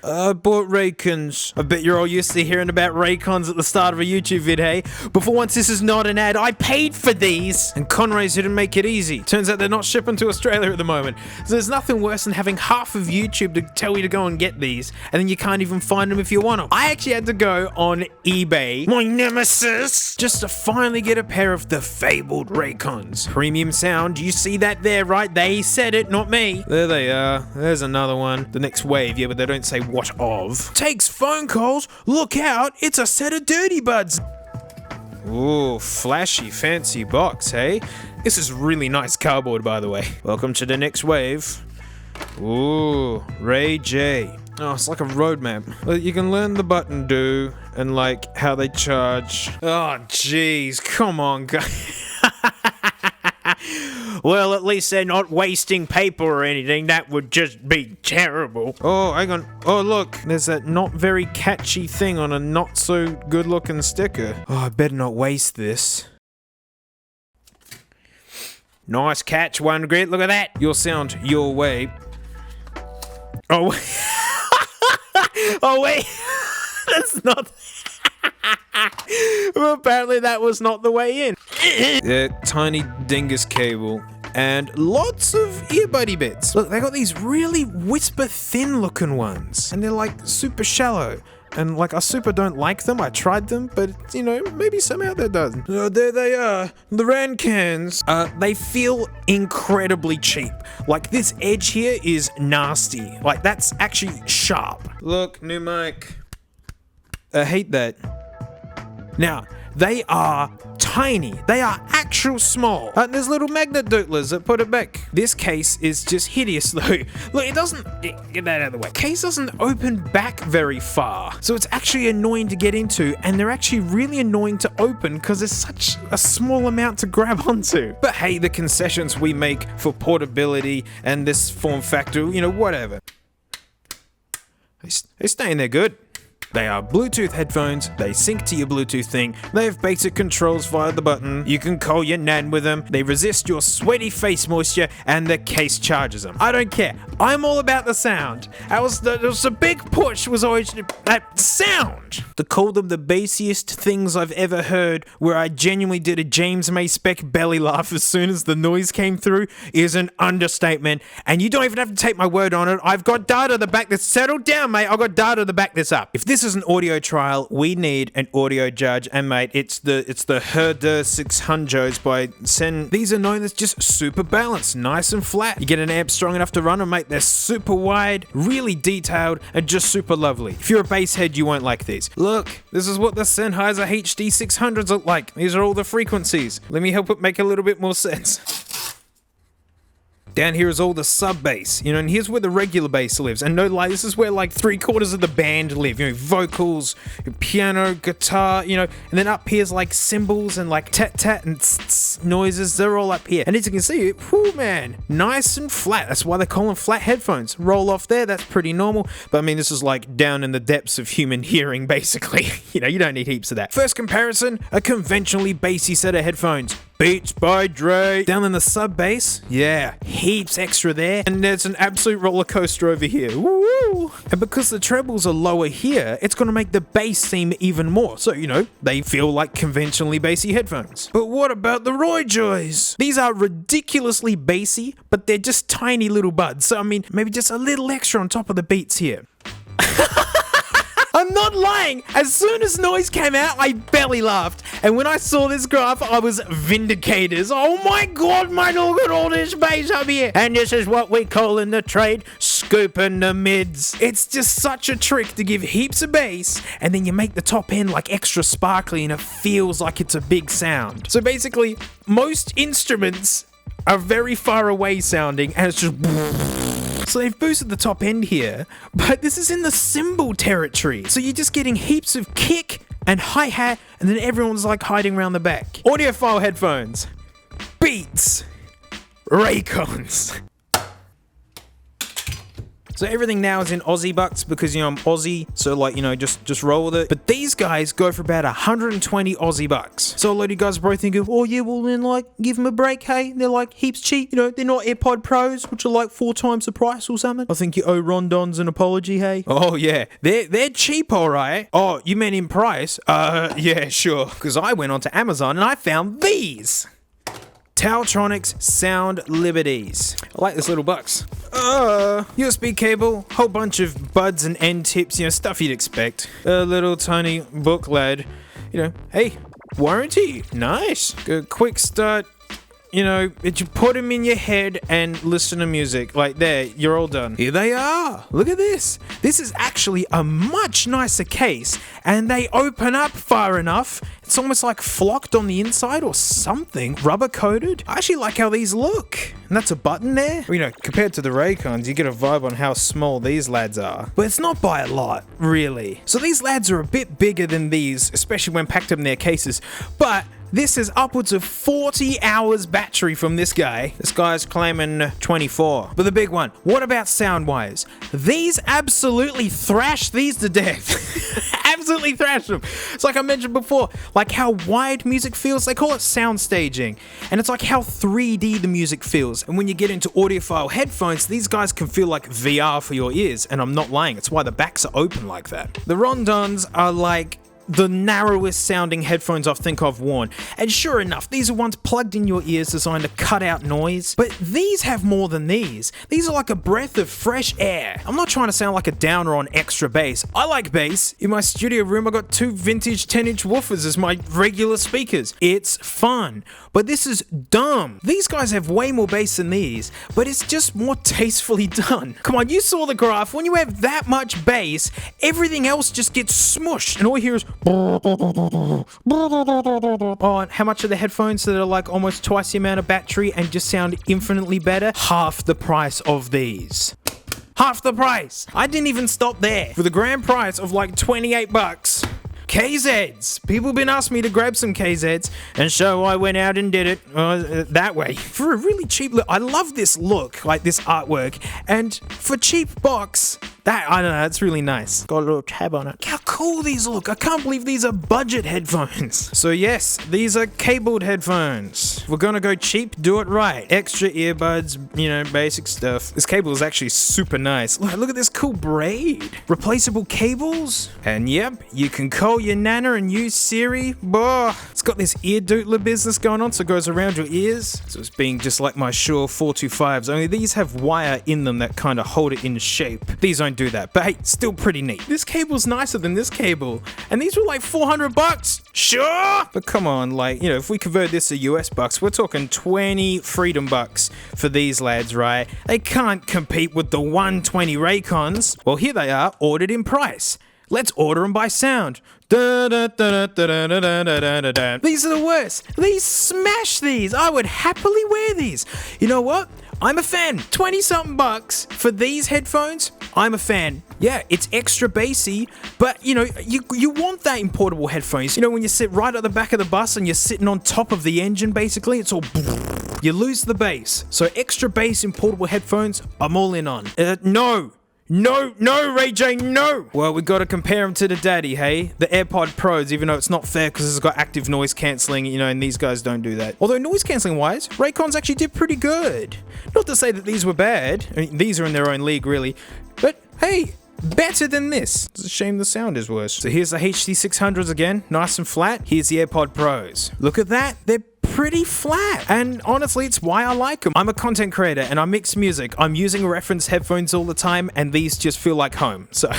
I bought Raycons. I bet you're all used to hearing about Raycons at the start of a YouTube vid, hey? But for once, this is not an ad. I paid for these! And Conrays didn't make it easy. Turns out they're not shipping to Australia at the moment. So there's nothing worse than having half of YouTube to tell you to go and get these, and then you can't even find them if you want them. I actually had to go on eBay, my nemesis, just to finally get a pair of the fabled Raycons. Premium sound, you see that there, right? They said it, not me. There they are. There's another one. The next wave, yeah, but they don't say what of. Takes phone calls. Look out, it's a set of dirty buds. Ooh, flashy, fancy box, hey? This is really nice cardboard, by the way. Welcome to the next wave. Ooh, Ray J. Oh, it's like a roadmap. You can learn the button do and like how they charge. Oh, jeez, come on, guys. Well, at least they're not wasting paper or anything. That would just be terrible. Oh, hang on. Oh, look. There's that not very catchy thing on a not so good looking sticker. Oh, I better not waste this. Nice catch, One Grit. Look at that. Your sound your way. Oh, oh wait. That's not... Well, apparently that was not the way in. Yeah, tiny dingus cable and lots of earbuddy bits. Look, they got these really whisper thin looking ones, and they're like super shallow. And like I super don't like them. I tried them, but you know, maybe some out there does. Oh, there they are, the Raycons. They feel incredibly cheap. Like this edge here is nasty. Like that's actually sharp. Look, new mic. I hate that. Now, they are tiny. They are actual small. There's little magnet dootlers that put it back. This case is just hideous though. Look, it doesn't... Get that out of the way. Case doesn't open back very far. So it's actually annoying to get into, and they're actually really annoying to open because there's such a small amount to grab onto. But hey, the concessions we make for portability and this form factor, you know, whatever. They're staying there good. They are Bluetooth headphones, they sync to your Bluetooth thing, they have basic controls via the button, you can call your nan with them, they resist your sweaty face moisture, and the case charges them. I don't care. I'm all about the sound. That was the big push was always that sound. To call them the bassiest things I've ever heard, where I genuinely did a James May spec belly laugh as soon as the noise came through, is an understatement, and you don't even have to take my word on it. I've got data to back this. Settle down, mate. I've got data to back this up. If this is an audio trial, we need an audio judge, and mate, it's the Herder 600s by Sen. These are known as just super balanced, nice and flat. You get an amp strong enough to run them, mate. They're super wide, really detailed, and just super lovely. If you're a bass head, you won't like these. Look, this is what the Sennheiser HD 600s look like. These are all the frequencies. Let me help it make a little bit more sense. Down here is all the sub bass, you know, and here's where the regular bass lives. And no lie, this is where like 3/4 of the band live, you know, vocals, piano, guitar, you know, and then up here's like cymbals and like tat-tat and tss noises, they're all up here. And as you can see, whoo man, nice and flat. That's why they call them flat headphones. Roll off there, that's pretty normal. But I mean, this is like down in the depths of human hearing, basically. You know, you don't need heaps of that. First comparison, a conventionally bassy set of headphones. Beats by Dre. Down in the sub bass, yeah, heaps extra there. And there's an absolute roller coaster over here. Woo! And because the trebles are lower here, it's going to make the bass seem even more. So, you know, they feel like conventionally bassy headphones. But what about the Roy Joys? These are ridiculously bassy, but they're just tiny little buds. So, I mean, maybe just a little extra on top of the beats here. I'm not lying. As soon as noise came out, I belly laughed. And when I saw this graph, I was vindicated. Oh my god, mate, look at all this bass up here. And this is what we call in the trade, scooping the mids. It's just such a trick to give heaps of bass, and then you make the top end like extra sparkly and it feels like it's a big sound. So basically, most instruments are very far away sounding, and it's just... So they've boosted the top end here, but this is in the cymbal territory. So you're just getting heaps of kick and hi-hat, and then everyone's like hiding around the back. Audiophile headphones. Beats. Raycons. So everything now is in Aussie bucks because, I'm Aussie. So like, just roll with it. But these guys go for about 120 Aussie bucks. So a lot of you guys are probably thinking, oh yeah, well then like give them a break, hey? They're like heaps cheap. They're not AirPod Pros, which are like 4 times the price or something. I think you owe Rondons an apology, hey? Oh yeah, they're cheap, all right. Oh, you meant in price? Yeah, sure. Because I went onto Amazon and I found these. Taotronics Sound Liberties. I like this little box. USB cable, whole bunch of buds and end tips, stuff you'd expect. A little tiny book lad. Hey, warranty. Nice. Good quick start. You put them in your head and listen to music. Like there, you're all done. Here they are. Look at this. This is actually a much nicer case and they open up far enough. It's almost like flocked on the inside or something. Rubber coated. I actually like how these look. And that's a button there. Compared to the Raycons, you get a vibe on how small these lads are. But it's not by a lot, really. So these lads are a bit bigger than these, especially when packed up in their cases. But this is upwards of 40 hours battery from this guy. This guy's claiming 24. But the big one, what about sound-wise? These absolutely thrash these to death. Absolutely thrash them. It's like I mentioned before, like how wide music feels. They call it sound staging. And it's like how 3D the music feels. And when you get into audiophile headphones, these guys can feel like VR for your ears. And I'm not lying. It's why the backs are open like that. The Rondons are like the narrowest sounding headphones I think I've worn. And sure enough, these are ones plugged in your ears designed to cut out noise. But these have more than these. These are like a breath of fresh air. I'm not trying to sound like a downer on extra bass. I like bass. In my studio room, I got 2 vintage 10-inch woofers as my regular speakers. It's fun. But this is dumb. These guys have way more bass than these, but it's just more tastefully done. Come on, you saw the graph. When you have that much bass, everything else just gets smushed, and all you hear is oh, and how much are the headphones that are like almost twice the amount of battery and just sound infinitely better? Half the price of these. Half the price. I didn't even stop there. For the grand price of like 28 bucks. KZs. People have been asking me to grab some KZs, and so I went out and did it that way. For a really cheap look. I love this look, like this artwork, and for cheap box, I don't know, it's really nice. Got a little tab on it. How cool these look. I can't believe these are budget headphones. So yes, these are cabled headphones. We're gonna go cheap, do it right. Extra earbuds, basic stuff. This cable is actually super nice. Look at this cool braid. Replaceable cables. And yep, you can call your nana and use Siri. It's got this ear dootler business going on, so it goes around your ears. So it's being just like my Shure 425s, only these have wire in them that kind of hold it in shape. These don't do that, but hey, still pretty neat. This cable's nicer than this cable, and these were like 400 bucks. Sure, but come on, if we convert this to US bucks, we're talking 20 freedom bucks for these lads, right? They can't compete with the 120 Raycons. Well, here they are, ordered in price. Let's order them by sound. These are the worst. These smash these. I would happily wear these. You know what? I'm a fan. 20-something bucks for these headphones. I'm a fan. Yeah, it's extra bassy, but you want that in portable headphones. When you sit right at the back of the bus and you're sitting on top of the engine, basically, it's all you lose the bass. So extra bass in portable headphones, I'm all in on. No, Ray J, no! Well, we gotta compare them to the daddy, hey? The AirPod Pros, even though it's not fair because it's got active noise cancelling, and these guys don't do that. Although noise cancelling wise, Raycons actually did pretty good. Not to say that these were bad. I mean, these are in their own league, really. But, hey, better than this. It's a shame the sound is worse. So here's the HT600s again, nice and flat. Here's the AirPod Pros. Look at that, they're pretty flat, and honestly it's why I like them. I'm a content creator and I mix music. I'm using reference headphones all the time, and these just feel like home, so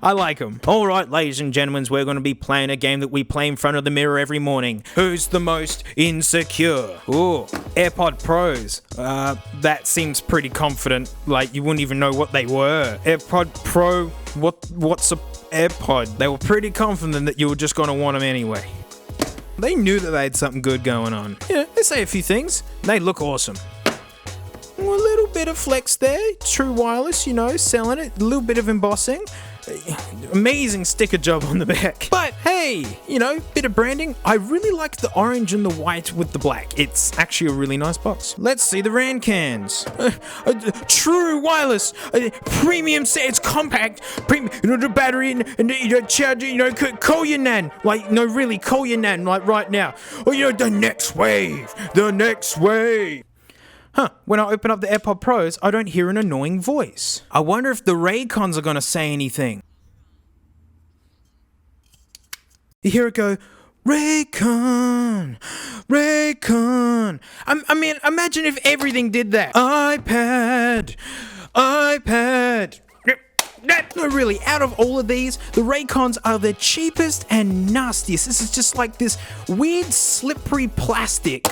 I like them. Alright, ladies and gentlemen, we're going to be playing a game that we play in front of the mirror every morning. Who's the most insecure? Ooh, AirPod Pros. That seems pretty confident, like you wouldn't even know what they were. AirPod Pro, what's a AirPod? They were pretty confident that you were just going to want them anyway. They knew that they had something good going on. They say a few things. They look awesome. A little bit of flex there. True wireless, selling it. A little bit of embossing. Amazing sticker job on the back. But hey, you know, bit of branding. I really like the orange and the white with the black. It's actually a really nice box. Let's see the Raycons. True wireless, premium set. It's compact, premium. You know, the battery and you know, charger. You know, call your nan. Like, no, really, call your nan like right now. Or you know, the next wave. The next wave. Huh, when I open up the AirPod Pros, I don't hear an annoying voice. I wonder if the Raycons are gonna say anything. You hear it go, Raycon, Raycon. I mean, imagine if everything did that. iPad. No, really, out of all of these, the Raycons are the cheapest and nastiest. This is just like this weird, slippery plastic.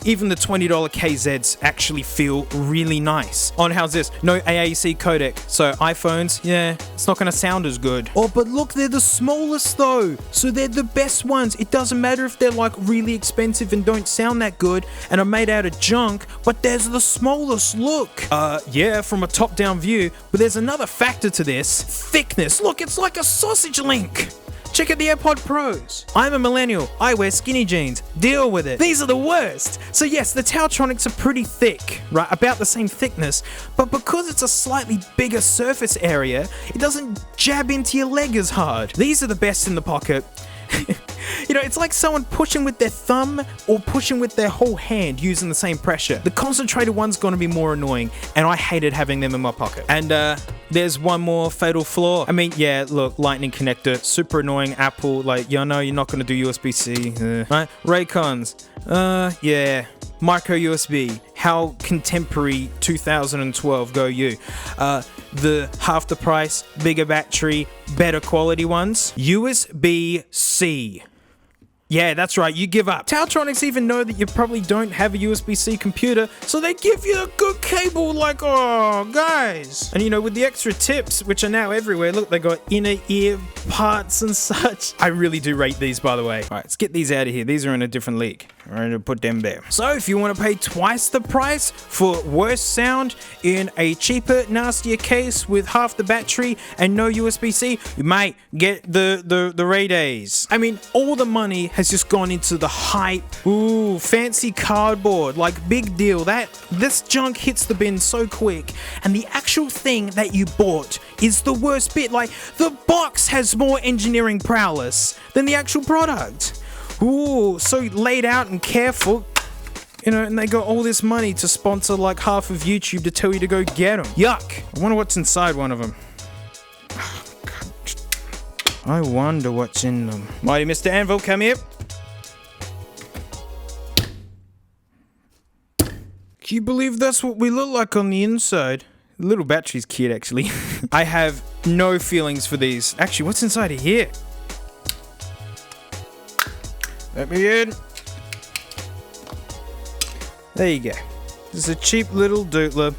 Even the $20 KZs actually feel really nice. On how's this? No AAC codec. So iPhones, yeah, it's not gonna sound as good. Oh, but look, they're the smallest though. So they're the best ones. It doesn't matter if they're like really expensive and don't sound that good and are made out of junk, but there's the smallest, look. Yeah, from a top-down view, but there's another factor to this. Thickness. Look, it's like a sausage link. Check out the AirPod Pros. I'm a millennial. I wear skinny jeans. Deal with it. These are the worst. So yes, the Tautronics are pretty thick, right? About the same thickness, but because it's a slightly bigger surface area, it doesn't jab into your leg as hard. These are the best in the pocket. You know, it's like someone pushing with their thumb or pushing with their whole hand using the same pressure. The concentrated one's gonna be more annoying, and I hated having them in my pocket. And there's one more fatal flaw. I mean, yeah, look, lightning connector, super annoying. Apple, like, you know, you're not gonna do USB-C, right? Raycons, yeah. Micro USB, how contemporary 2012 go you. The half the price, bigger battery, better quality ones. USB-C. Yeah, that's right, you give up. Tautronics even know that you probably don't have a USB-C computer, so they give you a good cable like, oh, guys. And you know, with the extra tips, which are now everywhere, look, they got inner ear parts and such. I really do rate these, by the way. All right, let's get these out of here. These are in a different league. I'm going to put them there. So if you want to pay twice the price for worse sound in a cheaper, nastier case with half the battery and no USB-C, you might get the Raydays. I mean, all the money has just gone into the hype. Ooh, fancy cardboard, like big deal. This junk hits the bin so quick, and the actual thing that you bought is the worst bit. Like, the box has more engineering prowess than the actual product. Ooh, so laid out and careful. You know, and they got all this money to sponsor like half of YouTube to tell you to go get them. Yuck. I wonder what's inside one of them. I wonder what's in them. Mighty Mr. Anvil, come here. Can you believe that's what we look like on the inside? The little battery's cute, actually. I have no feelings for these. Actually, what's inside of here? Let me in. There you go. This is a cheap little doodler.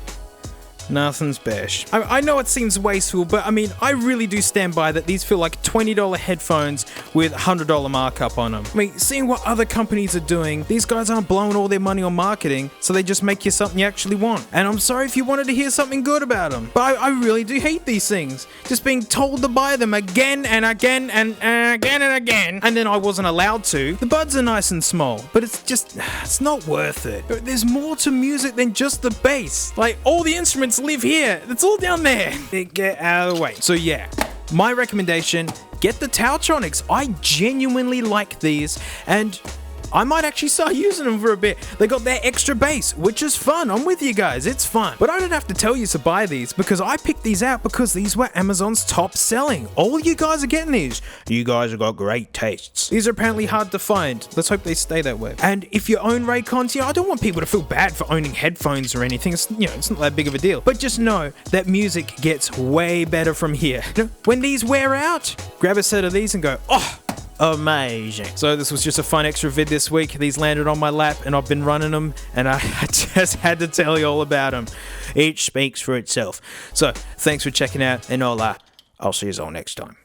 Nothing special. I know it seems wasteful, but I mean, I really do stand by that these feel like $20 headphones with $100 markup on them. I mean, seeing what other companies are doing, these guys aren't blowing all their money on marketing, so they just make you something you actually want. And I'm sorry if you wanted to hear something good about them, but I really do hate these things. Just being told to buy them again and again and again and again, and then I wasn't allowed to. The buds are nice and small, but it's not worth it. There's more to music than just the bass. Like, all the instruments live here. It's all down there. Get out of the way. So yeah, my recommendation, get the Tautronics. I genuinely like these, and I might actually start using them for a bit. They got their extra bass, which is fun. I'm with you guys, it's fun. But I don't have to tell you to buy these, because I picked these out because these were Amazon's top selling. All you guys are getting these. You guys have got great tastes. These are apparently hard to find. Let's hope they stay that way. And if you own Raycons, I don't want people to feel bad for owning headphones or anything. It's not that big of a deal. But just know that music gets way better from here. When these wear out, grab a set of these and go, oh, amazing. So this was just a fun extra vid this week. These landed on my lap and I've been running them, and I just had to tell you all about them. Each speaks for itself. So thanks for checking out, and I'll see you all next time.